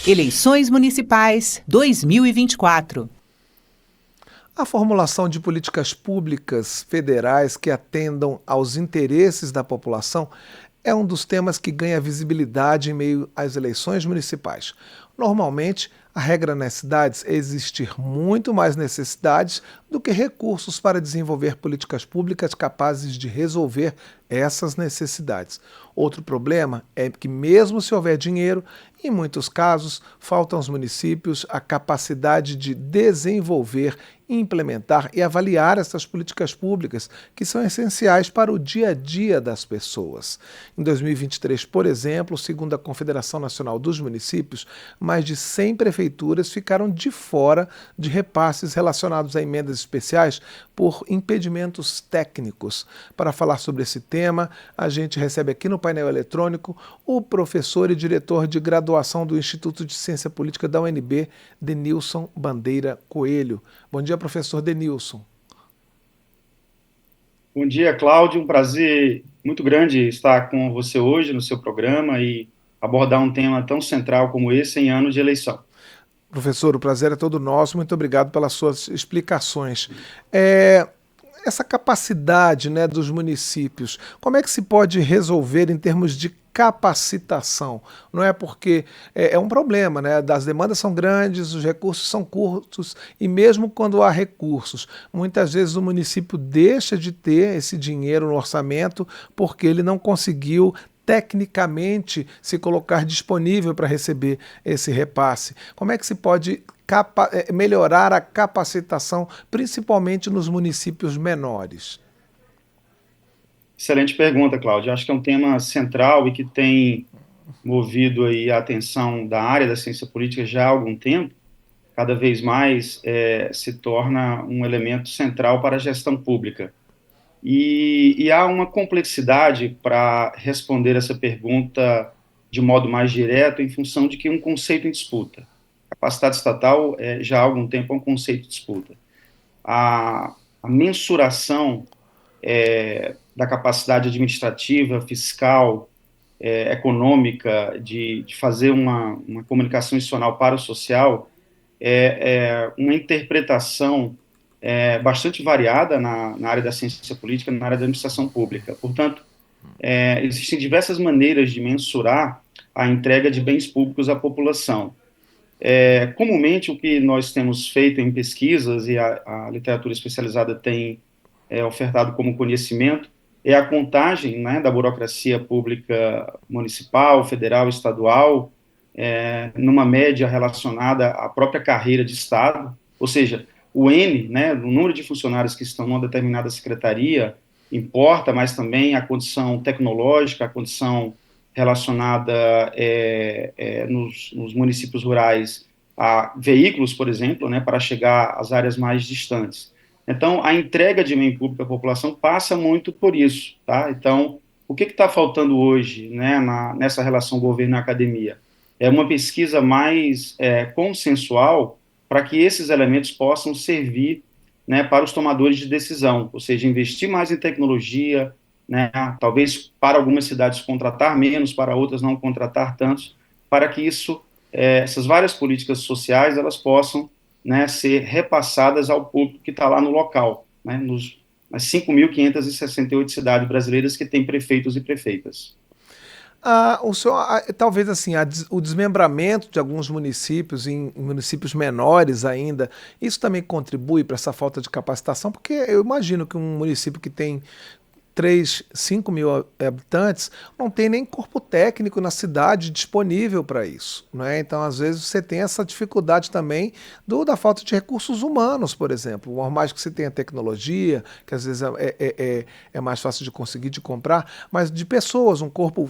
Eleições Municipais 2024. A formulação de políticas públicas federais que atendam aos interesses da população é um dos temas que ganha visibilidade em meio às eleições municipais. Normalmente, a regra nas cidades é existir muito mais necessidades do que recursos para desenvolver políticas públicas capazes de resolver essas necessidades. Outro problema é que, mesmo se houver dinheiro, em muitos casos, faltam aos municípios a capacidade de desenvolver, implementar e avaliar essas políticas públicas, que são essenciais para o dia a dia das pessoas. Em 2023, por exemplo, segundo a Confederação Nacional dos Municípios, mais de 100 prefeituras ficaram de fora de repasses relacionados a emendas especiais por impedimentos técnicos. Para falar sobre esse tema, a gente recebe aqui no painel eletrônico o professor e diretor de graduação do Instituto de Ciência Política da UNB, Denilson Bandeira Coelho. Bom dia, professor Denilson. Bom dia, Cláudio. Um prazer muito grande estar com você hoje no seu programa e abordar um tema tão central como esse em anos de eleição. Professor, o prazer é todo nosso. Muito obrigado pelas suas explicações. Essa capacidade, né, dos municípios, como é que se pode resolver em termos de capacitação? Não é porque é um problema, né? As demandas são grandes, os recursos são curtos e mesmo quando há recursos, muitas vezes o município deixa de ter esse dinheiro no orçamento porque ele não conseguiu tecnicamente se colocar disponível para receber esse repasse. Como é que se pode melhorar a capacitação, principalmente nos municípios menores? Excelente pergunta, Cláudio. Acho que é um tema central e que tem movido aí a atenção da área da ciência política já há algum tempo. Cada vez mais se torna um elemento central para a gestão pública. E há uma complexidade para responder essa pergunta de modo mais direto em função de que um conceito em disputa. Capacidade estatal já há algum tempo é um conceito em disputa. A mensuração da capacidade administrativa, fiscal, econômica, de fazer uma comunicação institucional para o social é uma interpretação bastante variada na área da ciência política, na área da administração pública. Portanto, existem diversas maneiras de mensurar a entrega de bens públicos à população. Comumente, o que nós temos feito em pesquisas e a literatura especializada tem ofertado como conhecimento é a contagem, né, da burocracia pública municipal, federal, estadual, numa média relacionada à própria carreira de Estado, ou seja, o N, né, o número de funcionários que estão numa determinada secretaria importa, mas também a condição tecnológica, a condição relacionada nos municípios rurais a veículos, por exemplo, né, para chegar às áreas mais distantes. Então, a entrega de bem público à população passa muito por isso, tá? Então, o que está faltando hoje, né, nessa relação governo-academia? É uma pesquisa mais consensual para que esses elementos possam servir, né, para os tomadores de decisão, ou seja, investir mais em tecnologia, né, talvez para algumas cidades contratar menos, para outras não contratar tantos, para que essas várias políticas sociais elas possam, né, ser repassadas ao público que está lá no local, né, nas 5.568 cidades brasileiras que têm prefeitos e prefeitas. Talvez assim, o desmembramento de alguns municípios em municípios menores ainda, isso também contribui para essa falta de capacitação, porque eu imagino que um município que tem 5 mil habitantes, não tem nem corpo técnico na cidade disponível para isso, né? Então, às vezes, você tem essa dificuldade também da falta de recursos humanos, por exemplo. Por mais que você tenha tecnologia, que às vezes é mais fácil de conseguir, de comprar, mas de pessoas, um corpo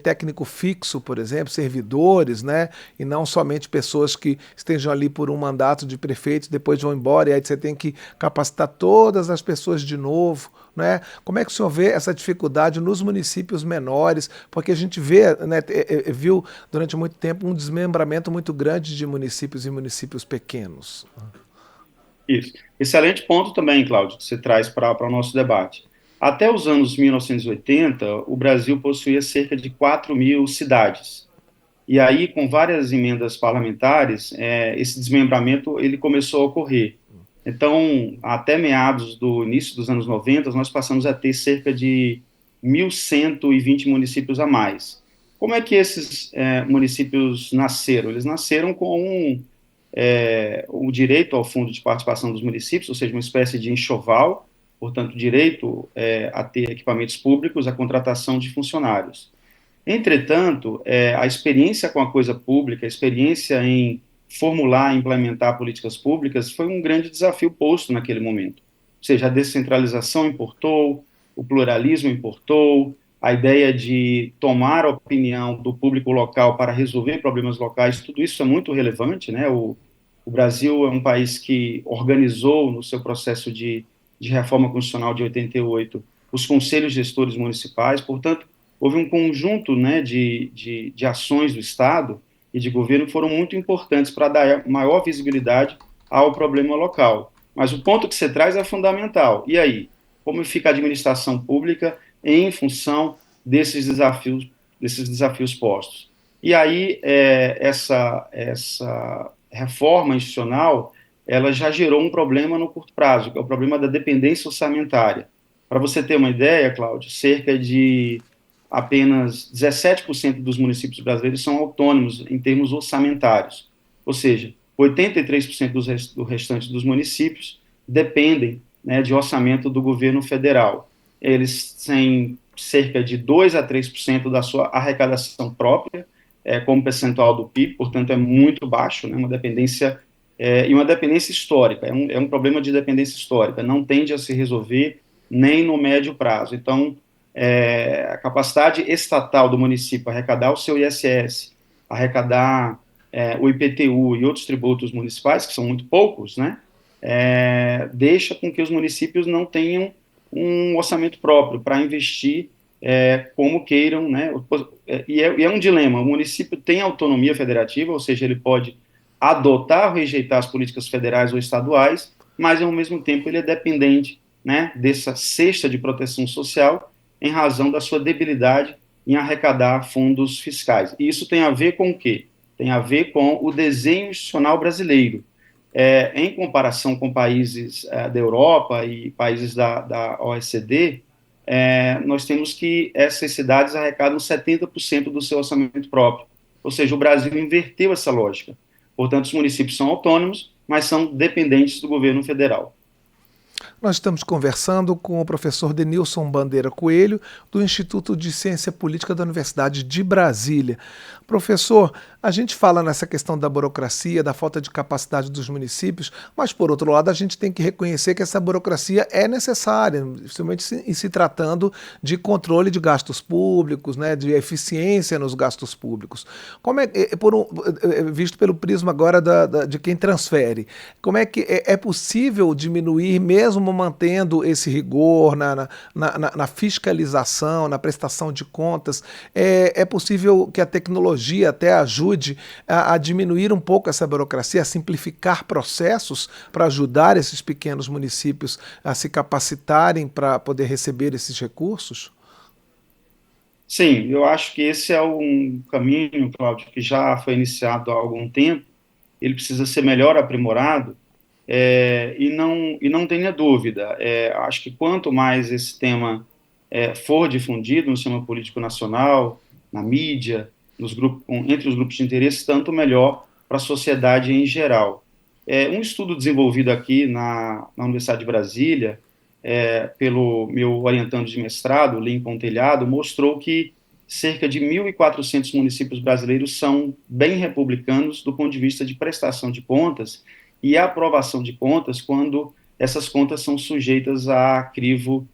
técnico fixo, por exemplo, servidores, né? E não somente pessoas que estejam ali por um mandato de prefeito, depois vão embora, e aí você tem que capacitar todas as pessoas de novo, né? Como é que o senhor vê essa dificuldade nos municípios menores? Porque a gente vê, né, viu durante muito tempo um desmembramento muito grande de municípios e municípios pequenos. Isso. Excelente ponto também, Cláudio, que você traz para o nosso debate. Até os anos 1980, o Brasil possuía cerca de 4.000 cidades. E aí, com várias emendas parlamentares, esse desmembramento ele começou a ocorrer. Então, até meados do início dos anos 90, nós passamos a ter cerca de 1.120 municípios a mais. Como é que esses municípios nasceram? Eles nasceram com o direito ao fundo de participação dos municípios, ou seja, uma espécie de enxoval, portanto, direito a ter equipamentos públicos, a contratação de funcionários. Entretanto, a experiência com a coisa pública, a experiência em formular e implementar políticas públicas foi um grande desafio posto naquele momento. Ou seja, a descentralização importou, o pluralismo importou, a ideia de tomar a opinião do público local para resolver problemas locais, tudo isso é muito relevante, né? O Brasil é um país que organizou no seu processo de reforma constitucional de 88 os conselhos gestores municipais, portanto, houve um conjunto, né, de ações do Estado e de governo que foram muito importantes para dar maior visibilidade ao problema local. Mas o ponto que você traz é fundamental. E aí? Como fica a administração pública em função desses desafios postos? E aí, essa reforma institucional, ela já gerou um problema no curto prazo, que é o problema da dependência orçamentária. Para você ter uma ideia, Cláudio, cerca de apenas 17% dos municípios brasileiros são autônomos em termos orçamentários. Ou seja, 83% do restante dos municípios dependem, né, de orçamento do governo federal. Eles têm cerca de 2 a 3% da sua arrecadação própria, como percentual do PIB, portanto é muito baixo, né, uma dependência, e uma dependência histórica, é um problema de dependência histórica, não tende a se resolver nem no médio prazo. Então, a capacidade estatal do município arrecadar o seu ISS, arrecadar o IPTU e outros tributos municipais, que são muito poucos, né, deixa com que os municípios não tenham um orçamento próprio para investir como queiram, né, e é um dilema. O município tem autonomia federativa, ou seja, ele pode adotar ou rejeitar as políticas federais ou estaduais, mas ao mesmo tempo ele é dependente, né, dessa cesta de proteção social em razão da sua debilidade em arrecadar fundos fiscais. E isso tem a ver com o quê? Tem a ver com o desenho institucional brasileiro. Em comparação com países da Europa e países da OECD, nós temos que essas cidades arrecadam 70% do seu orçamento próprio. Ou seja, o Brasil inverteu essa lógica. Portanto, os municípios são autônomos, mas são dependentes do governo federal. Nós estamos conversando com o professor Denilson Bandeira Coelho, do Instituto de Ciência Política da Universidade de Brasília. Professor, a gente fala nessa questão da burocracia, da falta de capacidade dos municípios, mas, por outro lado, a gente tem que reconhecer que essa burocracia é necessária, principalmente em se tratando de controle de gastos públicos, né, de eficiência nos gastos públicos. Como visto pelo prisma agora de quem transfere, como é que é possível diminuir, mesmo mantendo esse rigor na fiscalização, na prestação de contas? É possível que a tecnologia até ajude a diminuir um pouco essa burocracia, a simplificar processos para ajudar esses pequenos municípios a se capacitarem para poder receber esses recursos? Sim, eu acho que esse é um caminho, Cláudio, que já foi iniciado há algum tempo. Ele precisa ser melhor aprimorado, e não tenha dúvida, acho que quanto mais esse tema for difundido no sistema político nacional, na mídia, entre os grupos de interesse, tanto melhor para a sociedade em geral. Um estudo desenvolvido aqui na Universidade de Brasília, pelo meu orientando de mestrado, Lincoln Telhado, mostrou que cerca de 1.400 municípios brasileiros são bem republicanos do ponto de vista de prestação de contas e aprovação de contas quando essas contas são sujeitas a crivo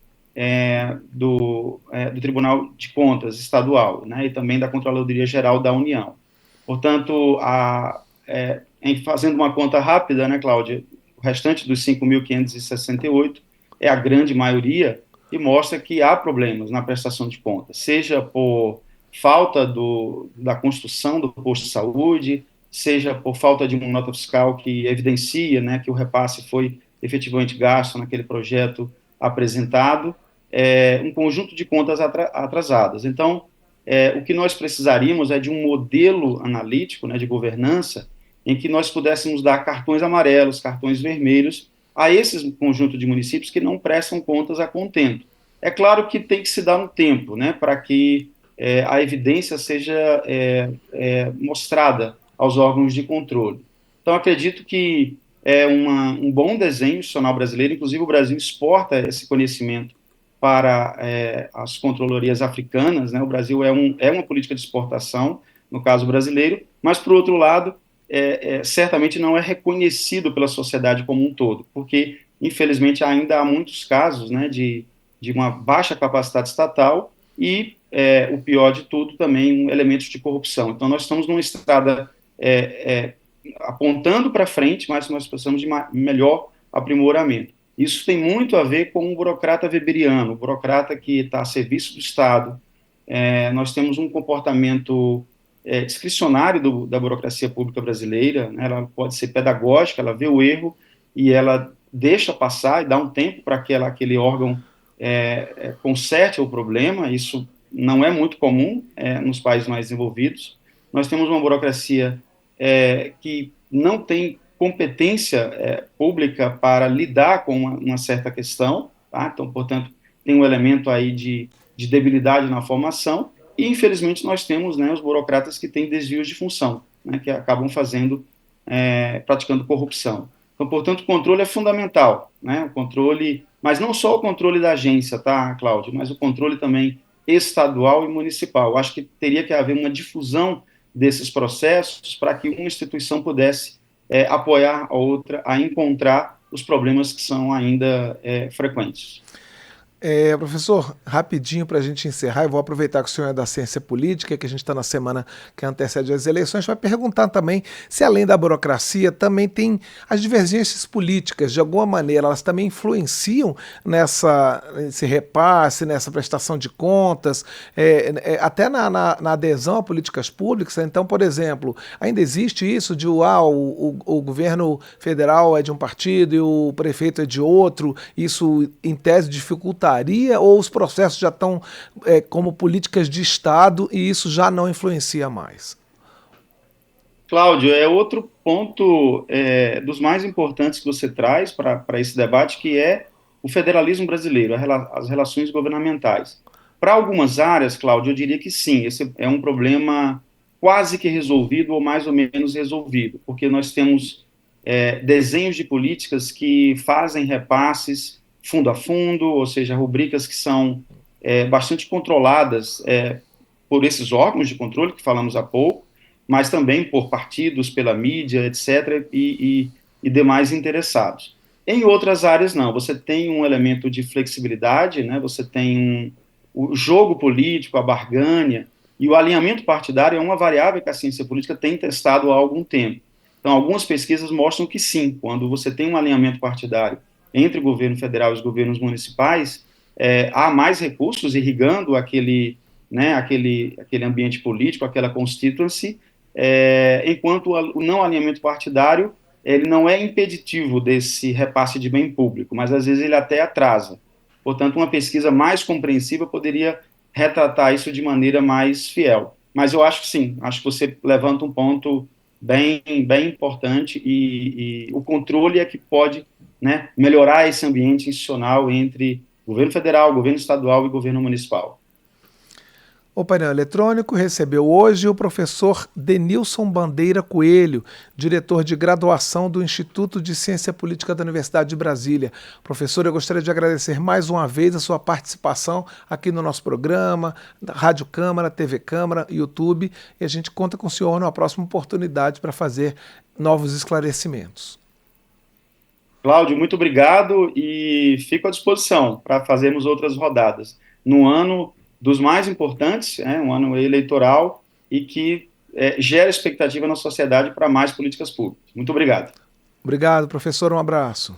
do Tribunal de Contas Estadual, né, e também da Controladoria Geral da União. Portanto, fazendo uma conta rápida, né, Cláudia, o restante dos 5.568 é a grande maioria e mostra que há problemas na prestação de contas, seja por falta da construção do posto de saúde, seja por falta de uma nota fiscal que evidencia, né, que o repasse foi efetivamente gasto naquele projeto apresentado, um conjunto de contas atrasadas. Então, o que nós precisaríamos é de um modelo analítico, né, de governança, em que nós pudéssemos dar cartões amarelos, cartões vermelhos a esse conjunto de municípios que não prestam contas a contento. É claro que tem que se dar um tempo, né, para que a evidência seja mostrada aos órgãos de controle. Então, acredito que é um bom desenho institucional brasileiro, inclusive o Brasil exporta esse conhecimento para as controlorias africanas, né? O Brasil é uma política de exportação, no caso brasileiro, mas, por outro lado, certamente não é reconhecido pela sociedade como um todo, porque, infelizmente, ainda há muitos casos, né, de uma baixa capacidade estatal e, o pior de tudo, também elementos de corrupção. Então, nós estamos numa estrada apontando para frente, mas nós precisamos de melhor aprimoramento. Isso tem muito a ver com o burocrata weberiano, o burocrata que está a serviço do Estado. Nós temos um comportamento discricionário da burocracia pública brasileira, né? Ela pode ser pedagógica, ela vê o erro e ela deixa passar e dá um tempo para que aquele órgão conserte o problema. Isso não é muito comum nos países mais desenvolvidos. Nós temos uma burocracia que não tem competência pública para lidar com uma certa questão, tá? Então, portanto, tem um elemento aí de debilidade na formação, e, infelizmente, nós temos, né, os burocratas que têm desvios de função, né, que acabam praticando corrupção. Então, portanto, o controle é fundamental, né, o controle, mas não só o controle da agência, tá, Cláudio, mas o controle também estadual e municipal. Eu acho que teria que haver uma difusão desses processos para que uma instituição pudesse apoiar a outra a encontrar os problemas que são ainda frequentes. Professor, rapidinho para a gente encerrar, eu vou aproveitar que o senhor é da ciência política, que a gente está na semana que antecede as eleições, vai perguntar também se, além da burocracia, também tem as divergências políticas, de alguma maneira, elas também influenciam nesse repasse, nessa prestação de contas, até na adesão a políticas públicas. Então, por exemplo, ainda existe isso de o governo federal é de um partido e o prefeito é de outro, isso em tese dificulta, ou os processos já estão como políticas de Estado e isso já não influencia mais? Cláudio, é outro ponto dos mais importantes que você traz para esse debate, que é o federalismo brasileiro, as relações governamentais. Para algumas áreas, Cláudio, eu diria que sim, esse é um problema quase que resolvido ou mais ou menos resolvido, porque nós temos desenhos de políticas que fazem repasses fundo a fundo, ou seja, rubricas que são bastante controladas por esses órgãos de controle que falamos há pouco, mas também por partidos, pela mídia, etc., e demais interessados. Em outras áreas, não. Você tem um elemento de flexibilidade, né? Você tem o jogo político, a barganha, e o alinhamento partidário é uma variável que a ciência política tem testado há algum tempo. Então, algumas pesquisas mostram que sim, quando você tem um alinhamento partidário entre o governo federal e os governos municipais, há mais recursos irrigando aquele ambiente político, aquela constituency, enquanto o não alinhamento partidário ele não é impeditivo desse repasse de bem público, mas às vezes ele até atrasa. Portanto, uma pesquisa mais compreensiva poderia retratar isso de maneira mais fiel. Mas eu acho que sim, acho que você levanta um ponto bem importante e o controle é que pode, né, melhorar esse ambiente institucional entre governo federal, governo estadual e governo municipal. O painel eletrônico recebeu hoje o professor Denilson Bandeira Coelho, diretor de graduação do Instituto de Ciência Política da Universidade de Brasília. Professor, eu gostaria de agradecer mais uma vez a sua participação aqui no nosso programa, Rádio Câmara, TV Câmara, YouTube, e a gente conta com o senhor numa próxima oportunidade para fazer novos esclarecimentos. Cláudio, muito obrigado e fico à disposição para fazermos outras rodadas. No ano dos mais importantes, um ano eleitoral, e que gera expectativa na sociedade para mais políticas públicas. Muito obrigado. Obrigado, professor. Um abraço.